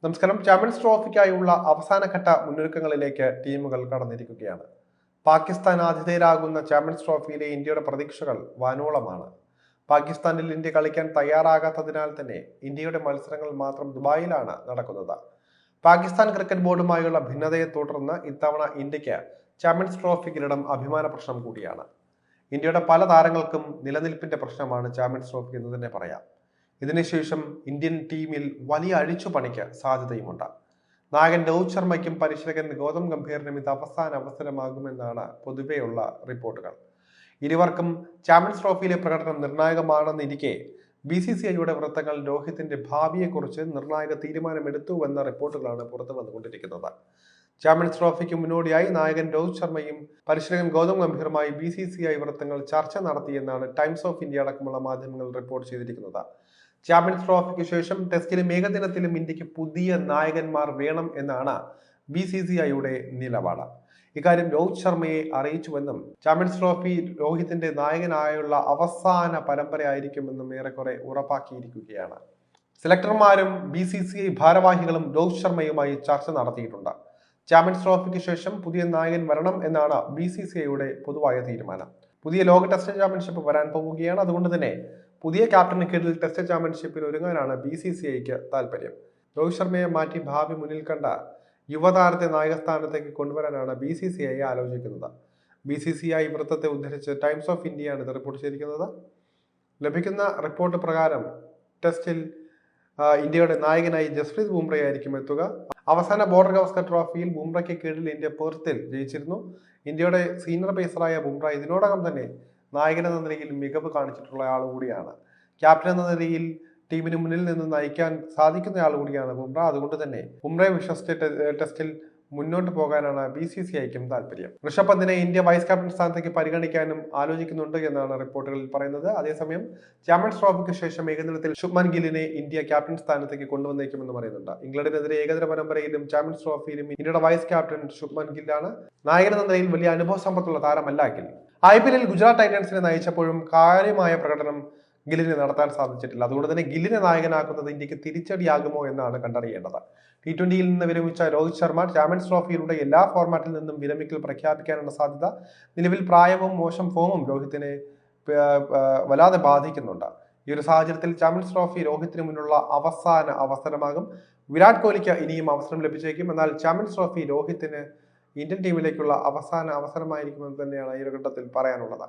നമസ്കാരം. ചാമ്പ്യൻസ് ട്രോഫിക്കായുള്ള അവസാനഘട്ട മുന്നൊരുക്കങ്ങളിലേക്ക് ടീമുകൾ കടന്നിരിക്കുകയാണ്. പാകിസ്ഥാൻ ആതിഥേയരാകുന്ന ചാമ്പ്യൻസ് ട്രോഫിയിലെ ഇന്ത്യയുടെ പ്രതീക്ഷകൾ വാനോളമാണ്. പാകിസ്ഥാനിൽ ഇന്ത്യ കളിക്കാൻ തയ്യാറാകാത്തതിനാൽ തന്നെ ഇന്ത്യയുടെ മത്സരങ്ങൾ മാത്രം ദുബായിലാണ് നടക്കുന്നത്. പാകിസ്ഥാൻ ക്രിക്കറ്റ് ബോർഡുമായുള്ള ഭിന്നതയെ തുടർന്ന് ഇത്തവണ ഇന്ത്യക്ക് ചാമ്പ്യൻസ് ട്രോഫി കിരീടം അഭിമാന പ്രശ്നം കൂടിയാണ്. ഇന്ത്യയുടെ പല താരങ്ങൾക്കും നിലനിൽപ്പിന്റെ പ്രശ്നമാണ് ചാമ്പ്യൻസ് ട്രോഫി എന്ന് തന്നെ പറയാം. ഇതിനുശേഷം ഇന്ത്യൻ ടീമിൽ വലിയ അഴിച്ചുപണിക്ക് സാധ്യതയുമുണ്ട്. നായകൻ രോഹിത് ശർമ്മയ്ക്കും പരിശീലകൻ ഗൗതം ഗംഭീറിനും ഇത് അവസാന അവസരമാകുമെന്നാണ് പൊതുവെയുള്ള റിപ്പോർട്ടുകൾ. ഇരുവർക്കും ചാമ്പ്യൻസ് ട്രോഫിയിലെ പ്രകടനം നിർണായകമാണെന്നിരിക്കെ BCCIയുടെ വൃത്തങ്ങൾ രോഹിത്തിന്റെ ഭാവിയെക്കുറിച്ച് നിർണായക തീരുമാനമെടുത്തുവെന്ന റിപ്പോർട്ടുകളാണ് പുറത്തു വന്നുകൊണ്ടിരിക്കുന്നത്. ചാമ്പ്യൻസ് ട്രോഫിക്ക് മുന്നോടിയായി നായകൻ രോഹിത് ശർമ്മയും പരിശീലകൻ ഗൗതം ഗംഭീറുമായി BCCI വൃത്തങ്ങൾ ചർച്ച നടത്തിയെന്നാണ് ടൈംസ് ഓഫ് ഇന്ത്യ അടക്കമുള്ള മാധ്യമങ്ങൾ റിപ്പോർട്ട് ചെയ്തിരിക്കുന്നത്. ചാമ്പ്യൻസ് ട്രോഫിക്ക് ശേഷം ടെസ്റ്റിലും ഏകദിനത്തിലും ഇന്ത്യക്ക് പുതിയ നായകന്മാർ വേണം എന്നാണ് BCCIയുടെ നിലപാട്. ഇക്കാര്യം രോഹിത് ശർമ്മയെ അറിയിച്ചുവെന്നും ചാമ്പ്യൻസ് ട്രോഫി രോഹിത്തിന്റെ നായകനായുള്ള അവസാന പരമ്പരയായിരിക്കുമെന്നും ഏറെക്കുറെ ഉറപ്പാക്കിയിരിക്കുകയാണ്. സെലക്ടർമാരും BCCI ഭാരവാഹികളും രോഹിത് ശർമ്മയുമായി ചർച്ച നടത്തിയിട്ടുണ്ട്. ചാമ്പ്യൻസ് ട്രോഫിക്ക് ശേഷം പുതിയ നായകൻ വരണം എന്നാണ് BCCIയുടെ പൊതുവായ തീരുമാനം. പുതിയ ലോക ടെസ്റ്റ് ചാമ്പ്യൻഷിപ്പ് വരാൻ പോവുകയാണ്. അതുകൊണ്ട് തന്നെ പുതിയ ക്യാപ്റ്റന് കീഴിൽ ടെസ്റ്റ് ചാമ്പ്യൻഷിപ്പിൽ ഒരുങ്ങാനാണ് BCCIക്ക് താല്പര്യം. രോഹിത് ശർമ്മയെ മാറ്റി ഭാവി മുന്നിൽ കണ്ട യുവതാരത്തെ നായകസ്ഥാനത്തേക്ക് കൊണ്ടുവരാനാണ് BCCI ആലോചിക്കുന്നത്. BCCI വൃത്തത്തെ ഉദ്ധരിച്ച് ടൈംസ് ഓഫ് ഇന്ത്യയാണ് ഇത് റിപ്പോർട്ട് ചെയ്തിരിക്കുന്നത്. ലഭിക്കുന്ന റിപ്പോർട്ട് പ്രകാരം ടെസ്റ്റിൽ ഇന്ത്യയുടെ നായകനായി ജസ്പ്രീത് ബുംറയായിരിക്കും എത്തുക. അവസാന ബോർഡർ ഗവാസ്കർ ട്രോഫിയിൽ ബുംറയ്ക്ക് കീഴിൽ ഇന്ത്യ പെർത്തിൽ ജയിച്ചിരുന്നു. ഇന്ത്യയുടെ സീനിയർ പേസറായ ബുംറ ഇതിനോടകം തന്നെ നായകൻ എന്ന നിലയിൽ മികവ് കാണിച്ചിട്ടുള്ള ആൾ കൂടിയാണ്. ക്യാപ്റ്റൻ എന്ന നിലയിൽ ടീമിന് മുന്നിൽ നിന്ന് നയിക്കാൻ സാധിക്കുന്ന ആൾ കൂടിയാണ് ബുംറ. അതുകൊണ്ട് തന്നെ ബുംറയെ വിശ്വസിച്ച് ടെസ്റ്റിൽ മുന്നോട്ട് പോകാനാണ് BCCIക്കും താല്പര്യം. ഋഷഭ് പന്തിനെ ഇന്ത്യ വൈസ് ക്യാപ്റ്റൻ സ്ഥാനത്തേക്ക് പരിഗണിക്കാനും ആലോചിക്കുന്നുണ്ട് എന്നാണ് റിപ്പോർട്ടുകളിൽ പറയുന്നത്. അതേസമയം ചാമ്പ്യൻസ് ട്രോഫിക്ക് ശേഷം ഏകദിനത്തിൽ ശുഭ്മാൻ ഗില്ലിനെ ഇന്ത്യ ക്യാപ്റ്റൻ സ്ഥാനത്തേക്ക് കൊണ്ടുവന്നേക്കുമെന്ന് പറയുന്നുണ്ട്. ഇംഗ്ലണ്ടിനെതിരെ ഏകദിന പരമ്പരയിലും ചാമ്പ്യൻസ് ട്രോഫിയിലും ഇന്ത്യയുടെ വൈസ് ക്യാപ്റ്റൻ ശുഭ്മാൻ ഗില്ലാണ്. നായകൻ എന്ന നിലയിൽ വലിയ അനുഭവ സമ്പത്തുള്ള താരമല്ല ഗിൽ. IPL ഗുജറാത്ത് ടൈറ്റൻസിനെ നയിച്ചപ്പോഴും കാര്യമായ പ്രകടനം ഗില്ലിന് നടത്താൻ സാധിച്ചിട്ടില്ല. അതുകൊണ്ട് തന്നെ ഗില്ലിനെ നായകനാക്കുന്നത് ഇന്ത്യക്ക് തിരിച്ചടിയാകുമോ എന്നാണ് കണ്ടറിയേണ്ടത്. T20യിൽ നിന്ന് വിരമിച്ച രോഹിത് ശർമ്മ ചാമ്പ്യൻസ് ട്രോഫിയിലൂടെ എല്ലാ ഫോർമാറ്റിൽ നിന്നും വിരമിക്കൽ പ്രഖ്യാപിക്കാനുള്ള സാധ്യത. നിലവിൽ പ്രായവും മോശം ഫോമും രോഹിത്തിനെ വല്ലാതെ ബാധിക്കുന്നുണ്ട്. ഈ ഒരു സാഹചര്യത്തിൽ ചാമ്പ്യൻസ് ട്രോഫി രോഹിത്തിന് മുന്നുള്ള അവസാന അവസരമാകും. വിരാട് കോഹ്ലിക്ക് ഇനിയും അവസരം ലഭിച്ചേക്കും. എന്നാൽ ചാമ്പ്യൻസ് ട്രോഫി രോഹിത്തിന് ഇന്ത്യൻ ടീമിലേക്കുള്ള അവസാന അവസരമായിരിക്കുമെന്ന് തന്നെയാണ് ഈ ഒരു ഘട്ടത്തിൽ പറയാനുള്ളത്.